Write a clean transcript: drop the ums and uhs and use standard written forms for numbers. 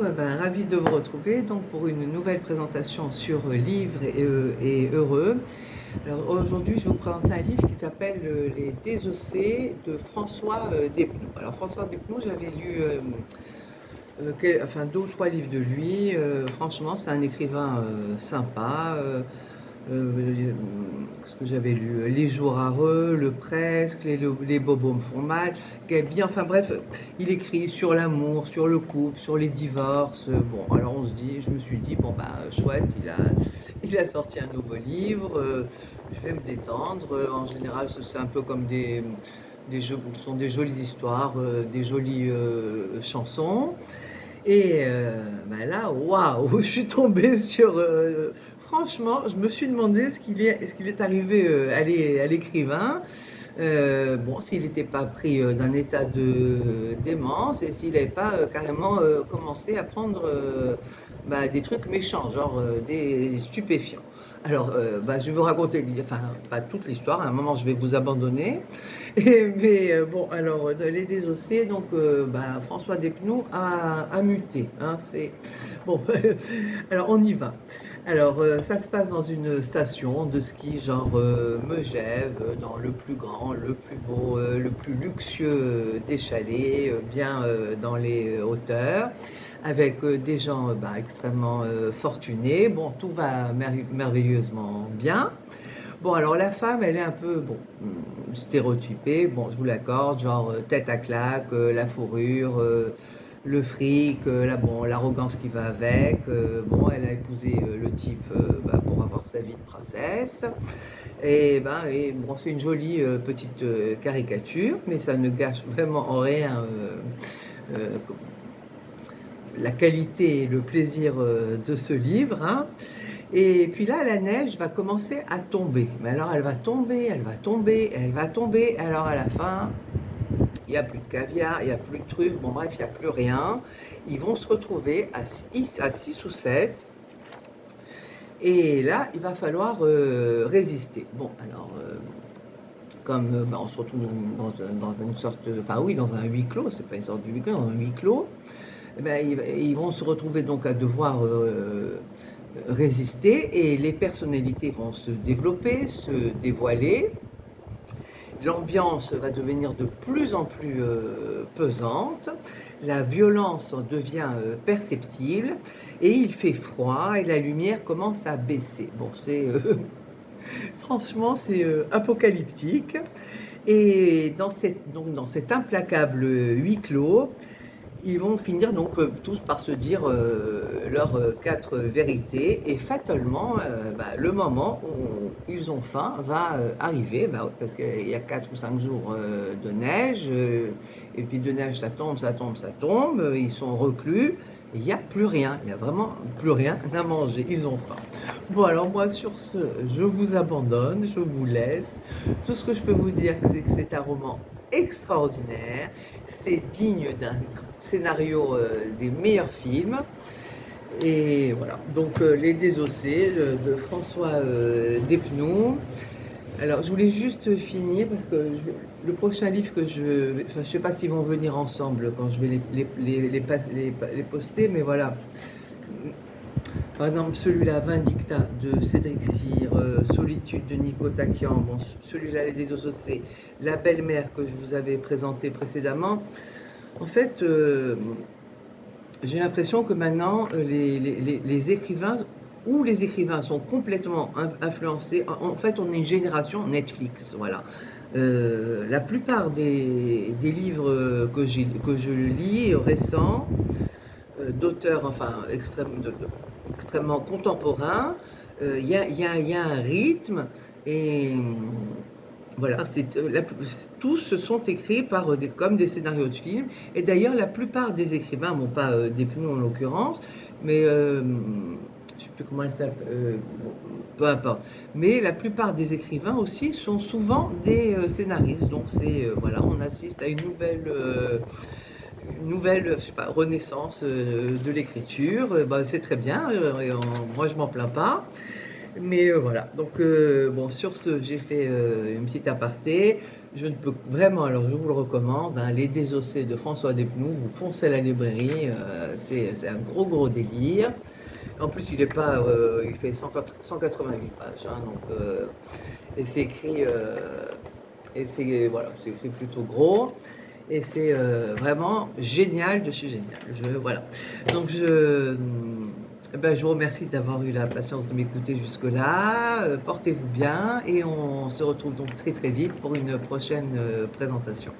Ravi de vous retrouver donc pour une nouvelle présentation sur Livres et Heureux. Alors aujourd'hui, je vais vous présenter un livre qui s'appelle Les Désossés de François Despnous. Alors François Despnous, j'avais lu deux ou trois livres de lui. Franchement, c'est un écrivain sympa. Ce que j'avais lu, Les Jours Hareux, Le Presque, les bobos me font mal, Gabi, enfin bref, il écrit sur l'amour, sur le couple, sur les divorces. Bon, alors je me suis dit, chouette, il a sorti un nouveau livre, je vais me détendre. En général, c'est un peu comme ce sont des jolies histoires, des jolies chansons. Et là, waouh, je suis tombée sur... franchement, je me suis demandé ce qu'il est arrivé à l'écrivain. S'il n'était pas pris d'un état de démence et s'il n'avait pas carrément commencé à prendre des trucs méchants, genre des stupéfiants. Alors, je vais vous raconter, enfin, pas toute l'histoire, à un moment je vais vous abandonner. Les Désossés, donc François Despnous a muté. Hein, bon, alors on y va. Alors, ça se passe dans une station de ski, genre Megève, dans le plus grand, le plus beau, le plus luxueux des chalets, bien dans les hauteurs, avec des gens extrêmement fortunés. Bon, tout va merveilleusement bien. Bon, alors la femme, elle est un peu, stéréotypée, bon, je vous l'accorde, genre tête à claque, la fourrure, le fric, l'arrogance qui va avec. Elle a épousé le type pour avoir sa vie de princesse. C'est une jolie petite caricature, mais ça ne gâche vraiment en rien euh, la qualité et le plaisir de ce livre. Hein. Et puis là, la neige va commencer à tomber. Mais alors, elle va tomber, elle va tomber, elle va tomber. Alors, à la fin, il n'y a plus de caviar, il n'y a plus de truffes. Bon, bref, il n'y a plus rien. Ils vont se retrouver à 6 ou 7. Et là, il va falloir résister. Bon, alors, on se retrouve dans une sorte... dans un huis clos. C'est pas une sorte de huis clos, dans un huis clos. Ils vont se retrouver donc à devoir... résister et les personnalités vont se développer, se dévoiler. L'ambiance va devenir de plus en plus pesante, la violence devient perceptible et il fait froid et la lumière commence à baisser. Bon, franchement, c'est apocalyptique. Et dans cet implacable huis clos, ils vont finir donc tous par se dire leurs 4 vérités et fatalement le moment où ils ont faim va arriver parce qu'il y a 4 ou 5 jours de neige et puis de neige ça tombe, ils sont reclus, il n'y a plus rien, il n'y a vraiment plus rien à manger, ils ont faim. Bon alors moi sur ce, je vous abandonne, je vous laisse. Tout ce que je peux vous dire c'est que c'est un roman extraordinaire, c'est digne d'un scénario des meilleurs films. Et voilà, donc Les Désossés de François Despnous. Alors je voulais juste finir parce que le prochain livre que je ne sais pas s'ils vont venir ensemble quand je vais les poster, mais voilà. Par exemple, celui-là, Vindicta de Cédric Cyr, Solitude de Nico Takian, bon, celui-là, Les Désossés, La belle-mère que je vous avais présenté précédemment. En fait, j'ai l'impression que maintenant, les écrivains sont complètement influencés. En fait, on est une génération Netflix, voilà. La plupart des livres que je lis récents, d'auteurs extrêmement contemporains, il y a un rythme et voilà, tous se sont écrits comme des scénarios de films. Et d'ailleurs, la plupart des écrivains, pas Despnous en l'occurrence, mais je ne sais plus comment elle s'appelle, peu importe. Mais la plupart des écrivains aussi sont souvent des scénaristes. Donc on assiste à une nouvelle renaissance de l'écriture. C'est très bien. Moi, je m'en plains pas. Mais voilà, donc bon, sur ce, j'ai fait une petite aparté. Je ne peux vraiment, alors je vous le recommande, hein, Les Désossés de François Despnous, vous foncez à la librairie, c'est un gros délire. En plus, il est pas, il fait 188 pages, hein, donc, et c'est écrit, et c'est voilà, c'est écrit plutôt gros. Et c'est vraiment génial de chez génial. Voilà. Donc ben, je vous remercie d'avoir eu la patience de m'écouter jusque-là. Portez-vous bien et on se retrouve donc très vite pour une prochaine présentation.